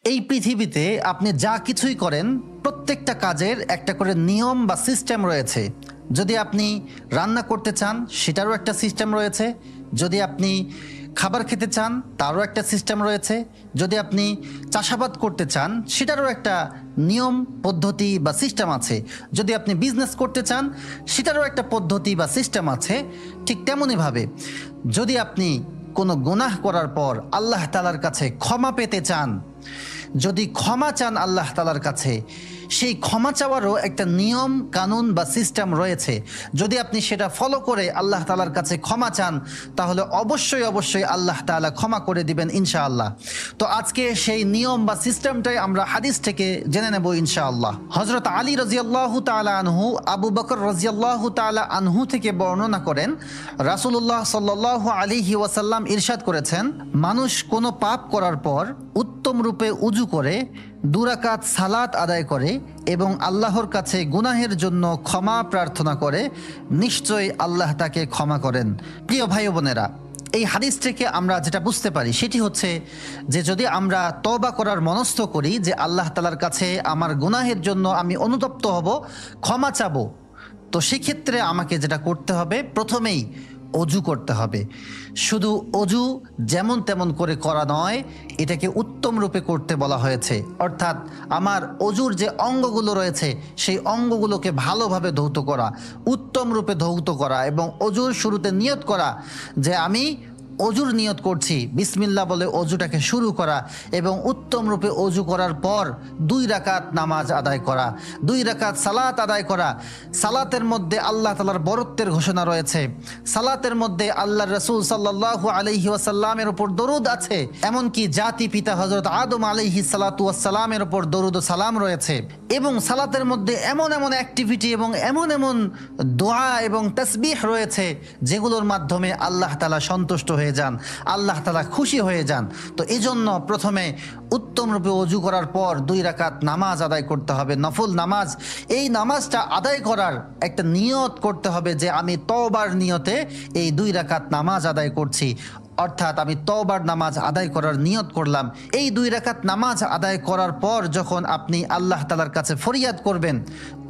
এই পৃথিবীতে আপনি যা কিছুই করেন প্রত্যেকটা কাজের একটা করে নিয়ম বা সিস্টেম রয়েছে। যদি আপনি রান্না করতে চান সেটারও একটা সিস্টেম রয়েছে, যদি আপনি খাবার খেতে চান তারও একটা সিস্টেম রয়েছে, যদি আপনি চাষাবাদ করতে চান সেটারও একটা নিয়ম পদ্ধতি বা সিস্টেম আছে, যদি আপনি বিজনেস করতে চান সেটারও একটা পদ্ধতি বা সিস্টেম আছে। ঠিক তেমনইভাবে যদি আপনি কোনো গুনাহ করার পর আল্লাহ তাআলার কাছে ক্ষমা পেতে চান, যদি ক্ষমা চান আল্লাহ তাআলার কাছে, সেই ক্ষমা চাওয়ারও একটা নিয়ম কানুন বা সিস্টেম রয়েছে। যদি আপনি সেটা ফলো করে আল্লাহ তাআলার কাছে ক্ষমা চান তাহলে অবশ্যই অবশ্যই আল্লাহ তাআলা ক্ষমা করে দিবেন ইনশাআল্লাহ। তো আজকে সেই নিয়ম বা সিস্টেমটাই আমরা হাদিস থেকে জেনে নেব ইনশাআল্লাহ। হযরত আলী রাদিয়াল্লাহু তাআলা আনহু আবু বকর রাদিয়াল্লাহু তাআলা আনহু থেকে বর্ণনা করেন, রাসূলুল্লাহ সাল্লাল্লাহু আলাইহি ওয়াসাল্লাম ইরশাদ করেছেন, মানুষ কোনো পাপ করার পর উত্তম রূপে উজু করে 2 রাকাত সালাত আদায় করে এবং আল্লাহর কাছে গুনাহের জন্য ক্ষমা প্রার্থনা করে, নিশ্চয়ই আল্লাহ তাকে ক্ষমা করেন। প্রিয় ভাই ও বোনেরা, এই হাদিস থেকে আমরা যেটা বুঝতে পারি সেটি হচ্ছে যে যদি আমরা তওবা করার মনস্থ করি যে আল্লাহ তাআলার কাছে আমার গুনাহের জন্য আমি অনুতপ্ত হব, ক্ষমা চাবো, তো সেক্ষেত্রে আমাকে যেটা করতে হবে প্রথমেই অজু করতে হবে। শুধু অজু যেমন তেমন করে করা নয়, এটাকে উত্তম রূপে করতে বলা হয়েছে। অর্থাৎ আমার অজুর যে অঙ্গগুলো রয়েছে সেই অঙ্গগুলোকে ভালোভাবে ধৌত করা, উত্তম রূপে ধৌত করা এবং অজুর শুরুতে নিয়ত করা যে আমি অজুর নিয়ত করছি, বিসমিল্লাহ বলে অজুটাকে শুরু করা এবং উত্তম রূপে অজু করার পর 2 রাকাত নামাজ আদায় করা, 2 রাকাত সালাত আদায় করা। সালাতের মধ্যে আল্লাহ তাআলার বরত্বের ঘোষণা রয়েছে, সালাতের মধ্যে আল্লাহর রাসূল সাল্লাল্লাহু আলাইহি ওয়াসাল্লামের উপর দরুদ আছে, এমনকি জাতি পিতা হযরত আদম আলাইহিস সালাতু ওয়াস সালামের উপর দরুদ ও সালাম রয়েছে। এবং সালাতের মধ্যে এমন এমন অ্যাক্টিভিটি এবং এমন এমন দোয়া এবং তাসবিহ রয়েছে যেগুলোর মাধ্যমে আল্লাহ তাআলা সন্তুষ্ট হয়ে যান, আল্লাহ তাআলা খুশি হয়ে যান। তো এই জন্য প্রথমে উত্তম রূপে অজু করার পর 2 রাকাত নামাজ আদায় করতে হবে, নফল নামাজ। এই নামাজটা আদায় করার একটা নিয়ত করতে হবে যে আমি তওবার নিয়তে এই 2 রাকাত নামাজ আদায় করছি, অর্থাৎ আমি তওবার নামাজ আদায় করার নিয়ত করলাম। এই 2 রাকাত নামাজ আদায় করার পর যখন আপনি আল্লাহ তাআলার কাছে ফরিয়াদ করবেন,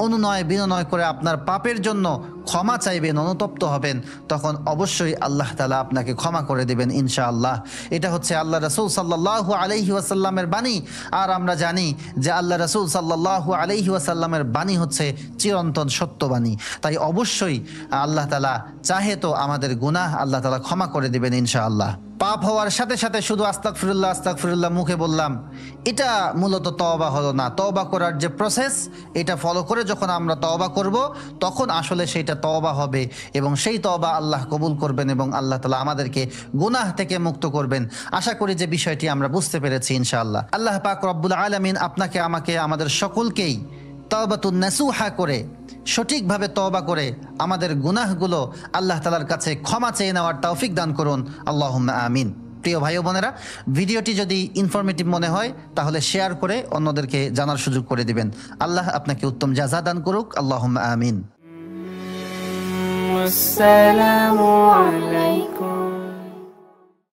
অনুনয় বিনয় করে আপনার পাপের জন্য ক্ষমা চাইবেন, অনুতপ্ত হবেন, তখন অবশ্যই আল্লাহ তাআলা আপনাকে ক্ষমা করে দেবেন ইনশাআল্লাহ। এটা হচ্ছে আল্লাহ রাসূল সাল্লাল্লাহু আলাইহি ওয়াসাল্লামের বাণী। আর আমরা জানি যে আল্লাহ রাসূল সাল্লাল্লাহু আলাইহি ওয়াসাল্লামের বাণী হচ্ছে চিরন্তন সত্যবাণী। তাই অবশ্যই আল্লাহ তাআলা চাহে তো আমাদের গুনাহ আল্লাহ তাআলা ক্ষমা করে দেবেন ইনশাআল্লাহ। পাপ হওয়ার সাথে সাথে শুধু আস্তাগফিরুল্লাহ আস্তাগফিরুল্লাহ মুখে বললাম, এটা মূলত তওবা হলো না। তওবা করার যে প্রসেস, এটা ফলো করে যখন আমরা তওবা করব তখন আসলে সেইটা তওবা হবে এবং সেই তওবা আল্লাহ কবুল করবেন এবং আল্লাহ তাআলা আমাদেরকে গুনাহ থেকে মুক্ত করবেন। আশা করি যে বিষয়টি আমরা বুঝতে পেরেছি ইনশাআল্লাহ। আল্লাহ পাক রব্বুল আলামিন আপনাকে আমাকে আমাদের সকলকেই তওবাতুন নাসুহা করে সঠিকভাবে তওবা করে আমাদের গুনাহগুলো আল্লাহ তাআলার কাছে ক্ষমা চেয়ে নেওয়ার তৌফিক দান করুন, আল্লাহুম্মা আমিন। প্রিয় ভাই ও বোনেরা, ভিডিওটি যদি ইনফরমেটিভ মনে হয় তাহলে শেয়ার করে অন্যদেরকে জানার সুযোগ করে দিবেন। আল্লাহ আপনাকে উত্তম জাযা দান করুক, আল্লাহুম্মা আমিন। আসসালামু আলাইকুম।